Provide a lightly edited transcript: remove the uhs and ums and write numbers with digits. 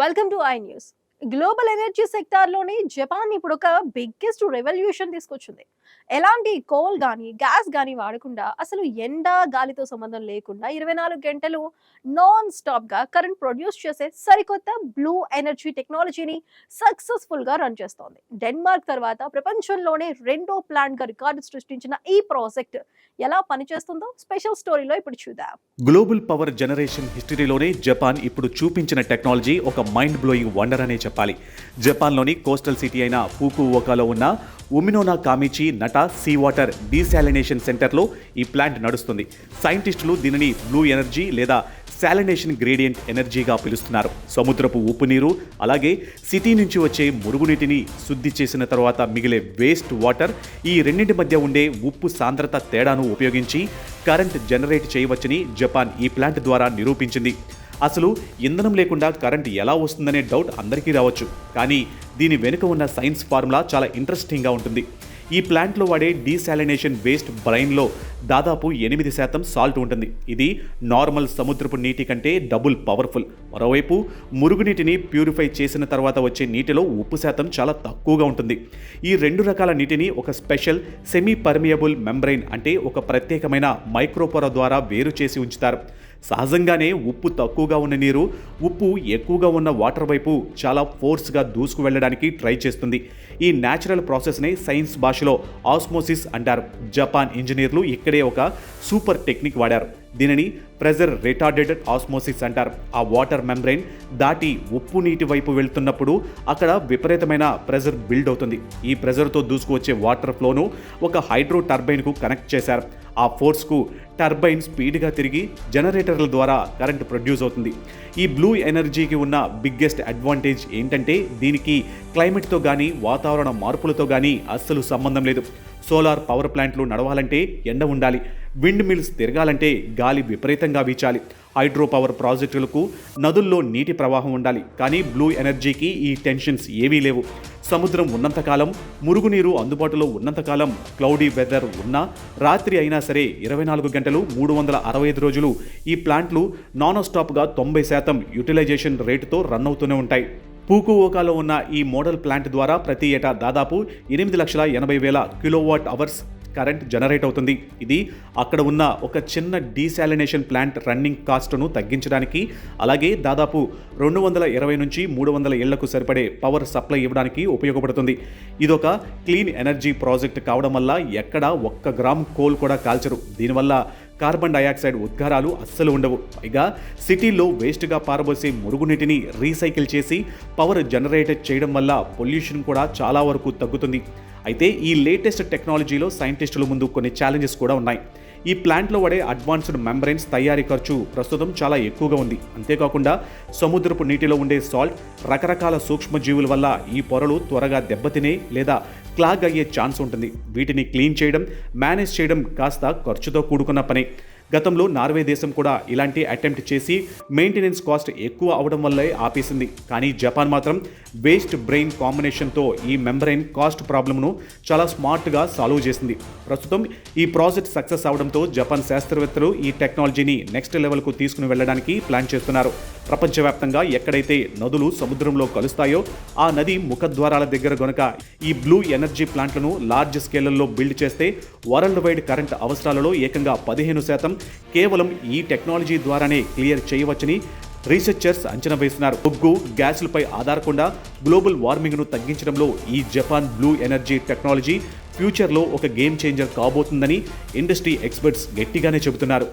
Welcome to iNews. Global energy సెక్టార్లోని Japan ఇప్పుడు ఒక బిగ్గెస్ట్ రెవల్యూషన్ తీసుకొచ్చింది. ఎలాంటి కోల్ కానీ గ్యాస్ కానీ వాడకుండా అసలు ఎండ గాలితో సంబంధం లేకుండా 24 గంటలు నాన్ స్టాప్గా కరెంట్ ప్రొడ్యూస్ చేసే సరికొత్త బ్లూ ఎనర్జీ టెక్నాలజీని సక్సెస్ఫుల్గా రన్ చేస్తోంది. డెన్మార్క్ తర్వాత ప్రపంచంలోనే రెండో ప్లాంట్గా రికార్డు సృష్టించిన ఈ ప్రాజెక్ట్ ఎలా పనిచేస్తుందో స్పెషల్ స్టోరీలో ఇప్పుడు చూద్దాం. గ్లోబల్ పవర్ జనరేషన్ హిస్టరీలోనే జపాన్ ఇప్పుడు చూపించిన టెక్నాలజీ ఒక మైండ్ బ్లోయింగ్ వండర్ అనే చెప్పాలి. జపాన్లోని కోస్టల్ సిటీ అయిన ఫుకుఓకాలో ఉన్న ఉమినోనా కామిచి నట సీ వాటర్ డీశాలినేషన్ సెంటర్లో ఈ ప్లాంట్ నడుస్తుంది. సైంటిస్టులు దీనిని బ్లూ ఎనర్జీ లేదా శాలినేషన్ గ్రేడియంట్ ఎనర్జీగా పిలుస్తున్నారు. సముద్రపు ఉప్పు నీరు అలాగే సిటీ నుంచి వచ్చే మురుగునీటిని శుద్ధి చేసిన తర్వాత మిగిలే వేస్ట్ వాటర్, ఈ రెండింటి మధ్య ఉండే ఉప్పు సాంద్రత తేడాను ఉపయోగించి కరెంట్ జనరేట్ చేయవచ్చని జపాన్ ఈ ప్లాంట్ ద్వారా నిరూపించింది. అసలు ఇంధనం లేకుండా కరెంట్ ఎలా వస్తుందనే డౌట్ అందరికీ రావచ్చు. కానీ దీని వెనుక ఉన్న సైన్స్ ఫార్ములా చాలా ఇంట్రెస్టింగ్గా ఉంటుంది. ఈ ప్లాంట్లో వాడే డీశాలినేషన్ వేస్ట్ బ్రైన్లో దాదాపు 8% సాల్ట్ ఉంటుంది. ఇది నార్మల్ సముద్రపు నీటి కంటే డబుల్ పవర్ఫుల్. మరోవైపు మురుగునీటిని ప్యూరిఫై చేసిన తర్వాత వచ్చే నీటిలో ఉప్పు శాతం చాలా తక్కువగా ఉంటుంది. ఈ రెండు రకాల నీటిని ఒక స్పెషల్ సెమీ పర్మియబుల్ మెంబ్రైన్ అంటే ఒక ప్రత్యేకమైన మైక్రోపొర ద్వారా వేరు చేసి ఉంచుతారు. సహజంగానే ఉప్పు తక్కువగా ఉన్న నీరు ఉప్పు ఎక్కువగా ఉన్న వాటర్ వైపు చాలా ఫోర్స్గా దూసుకు వెళ్ళడానికి ట్రై చేస్తుంది. ఈ న్యాచురల్ ప్రాసెస్ని సైన్స్ భాషలో ఆస్మోసిస్ అంటారు. జపాన్ ఇంజనీర్లు ఇక్కడే ఒక సూపర్ టెక్నిక్ వాడారు. దీనిని ప్రెజర్ రిటార్డెడ్ ఆస్మోసిస్ అంటారు. ఆ వాటర్ మెంబ్రెయిన్ దాటి ఉప్పు నీటి వైపు వెళ్తున్నప్పుడు అక్కడ విపరీతమైన ప్రెజర్ బిల్డ్ అవుతుంది. ఈ ప్రెజర్తో దూసుకువచ్చే వాటర్ ఫ్లోను ఒక హైడ్రో టర్బైన్కు కనెక్ట్ చేశారు. ఆ ఫోర్స్కు టర్బైన్ స్పీడ్గా తిరిగి జనరేటర్ల ద్వారా కరెంట్ ప్రొడ్యూస్ అవుతుంది. ఈ బ్లూ ఎనర్జీకి ఉన్న బిగ్గెస్ట్ అడ్వాంటేజ్ ఏంటంటే దీనికి క్లైమేట్తో కానీ వాతావరణ మార్పులతో కానీ అస్సలు సంబంధం లేదు. సోలార్ పవర్ ప్లాంట్లు నడవాలంటే ఎండ ఉండాలి. విండ్ మిల్స్ తిరగాలంటే గాలి విపరీతంగా వీచాలి. హైడ్రో పవర్ ప్రాజెక్టులకు నదుల్లో నీటి ప్రవాహం ఉండాలి. కానీ బ్లూ ఎనర్జీకి ఈ టెన్షన్స్ ఏవీ లేవు. సముద్రం ఉన్నంతకాలం, మురుగునీరు అందుబాటులో ఉన్నంతకాలం, క్లౌడీ వెదర్ ఉన్నా, రాత్రి అయినా సరే 24 గంటలు 365 రోజులు ఈ ప్లాంట్లు నాన్ స్టాప్గా 90% యూటిలైజేషన్ రేటుతో రన్ అవుతూనే ఉంటాయి. ఫుకుఓకాలో ఉన్న ఈ మోడల్ ప్లాంట్ ద్వారా ప్రతి ఏటా దాదాపు 8,80,000 కిలోవాట్ అవర్స్ కరెంట్ జనరేట్ అవుతుంది. ఇది అక్కడ ఉన్న ఒక చిన్న డీశాలినేషన్ ప్లాంట్ రన్నింగ్ కాస్ట్ను తగ్గించడానికి, అలాగే దాదాపు 220 నుంచి 300 ఇళ్లకు సరిపడే పవర్ సప్లై ఇవ్వడానికి ఉపయోగపడుతుంది. ఇదొక క్లీన్ ఎనర్జీ ప్రాజెక్ట్ కావడం వల్ల ఎక్కడ 1 గ్రామ్ కోల్ కూడా కాల్చరు. దీనివల్ల కార్బన్ డయాక్సైడ్ ఉద్గారాలు అస్సలు ఉండవు. పైగా సిటీల్లో వేస్ట్గా పారబోసే మురుగునీటిని రీసైకిల్ చేసి పవర్ జనరేట్ చేయడం వల్ల పొల్యూషన్ కూడా చాలా వరకు తగ్గుతుంది. అయితే ఈ లేటెస్ట్ టెక్నాలజీలో సైంటిస్టుల ముందు కొన్ని ఛాలెంజెస్ కూడా ఉన్నాయి. ఈ ప్లాంట్లో వాడే అడ్వాన్స్డ్ మెంబ్రెయిన్స్ తయారీ ఖర్చు ప్రస్తుతం చాలా ఎక్కువగా ఉంది. అంతేకాకుండా సముద్రపు నీటిలో ఉండే సాల్ట్, రకరకాల సూక్ష్మజీవుల వల్ల ఈ పొరలు త్వరగా దెబ్బతినే లేదా క్లాగ్ అయ్యే ఛాన్స్ ఉంటుంది. వీటిని క్లీన్ చేయడం, మేనేజ్ చేయడం కాస్త ఖర్చుతో కూడుకున్న పని. గతంలో నార్వే దేశం కూడా ఇలాంటి అటెంప్ట్ చేసి మెయింటెనెన్స్ కాస్ట్ ఎక్కువ అవడం వల్లే ఆపేసింది. కానీ జపాన్ మాత్రం వేస్ట్ బ్రెయిన్ కాంబినేషన్తో ఈ మెంబ్రెయిన్ కాస్ట్ ప్రాబ్లమ్ను చాలా స్మార్ట్గా సాల్వ్ చేసింది. ప్రస్తుతం ఈ ప్రాజెక్ట్ సక్సెస్ అవడంతో జపాన్ శాస్త్రవేత్తలు ఈ టెక్నాలజీని నెక్స్ట్ లెవెల్కు తీసుకుని వెళ్ళడానికి ప్లాన్ చేస్తున్నారు. ప్రపంచవ్యాప్తంగా ఎక్కడైతే నదులు సముద్రంలో కలుస్తాయో ఆ నది ముఖద్వారాల దగ్గర గనుక ఈ బ్లూ ఎనర్జీ ప్లాంట్లను లార్జ్ స్కేళ్లలో బిల్డ్ చేస్తే వరల్డ్ వైడ్ కరెంట్ అవసరాలలో ఏకంగా 15% కేవలం ఈ టెక్నాలజీ ద్వారానే క్లియర్ చేయవచ్చని రీసెర్చర్స్ అంచనా వేస్తున్నారు. బొగ్గు, గ్యాసులపై ఆధారకుండా గ్లోబల్ వార్మింగ్ను తగ్గించడంలో ఈ జపాన్ బ్లూ ఎనర్జీ టెక్నాలజీ ఫ్యూచర్లో ఒక గేమ్ చేంజర్ కాబోతుందని ఇండస్ట్రీ ఎక్స్పర్ట్స్ గట్టిగానే చెబుతున్నారు.